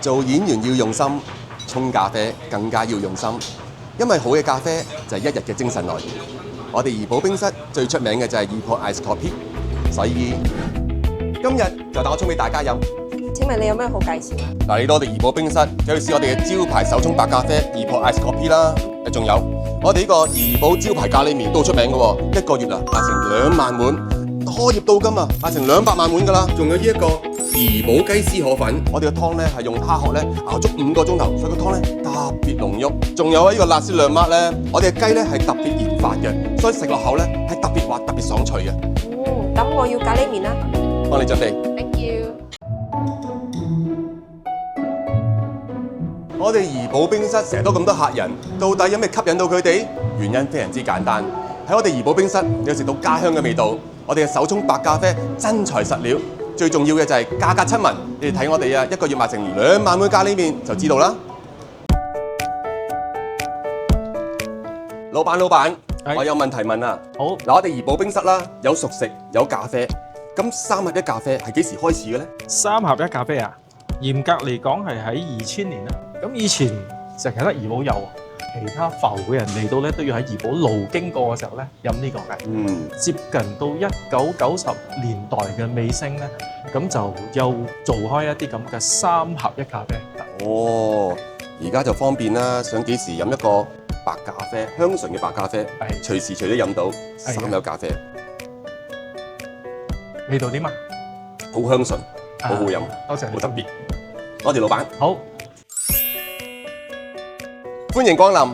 做演員要用心，沖咖啡更加要用心，因為好嘅咖啡就係一日嘅精神來源。我哋怡寶冰室最出名嘅就係怡寶 Ice Coffee， 所以今日就等我沖俾大家飲。請問你有咩好介紹啊？嗱，嚟到我哋怡寶冰室，就要試我哋嘅招牌手沖白咖啡怡寶 Ice Coffee 啦。仲有我哋呢個怡寶招牌咖喱麵都出名嘅喎，一個月啊賣成2萬碗，開業到今啊賣成200萬碗㗎啦。仲有呢一個怡寶雞絲河粉，我哋嘅湯咧係用蝦殼咧熬足5個鐘頭，所以個湯咧特別濃郁。仲有呢個辣絲亮麥咧，我哋嘅雞咧係特別研發嘅，所以食落口咧係特別滑、特別爽脆嘅。咁我要咖喱麵啦。幫你準備。Thank you。我哋怡寶冰室成日都咁多客人，到底有咩吸引到佢哋？原因非常之簡單，喺我哋怡寶冰室，你要食到家鄉嘅味道。我哋嘅手沖白咖啡真材實料，最重要嘅就係價格親民。你哋睇我哋啊，一個月賣成2萬碗咖喱麵就知道啦。老闆，我有問題問啊。好，嗱，我哋怡寶冰室啦，有熟食，有咖啡。咁3合1咖啡係幾時開始嘅咧3合1咖啡啊？嚴格嚟講係喺2000年啦。咁以前淨係得怡寶有，其他埠嘅人嚟到咧都要喺怡寶路經過嘅時候咧飲呢個嘅。接近到1990年代嘅尾聲咧，咁就又做開一啲咁嘅3合1咖啡。哦，而家就方便啦，想幾時飲一個白咖啡，香醇嘅白咖啡，隨時隨地飲到3合1咖啡，味道點啊？好香醇，好好飲，多謝你，好特別。多謝老闆，好，歡迎光臨。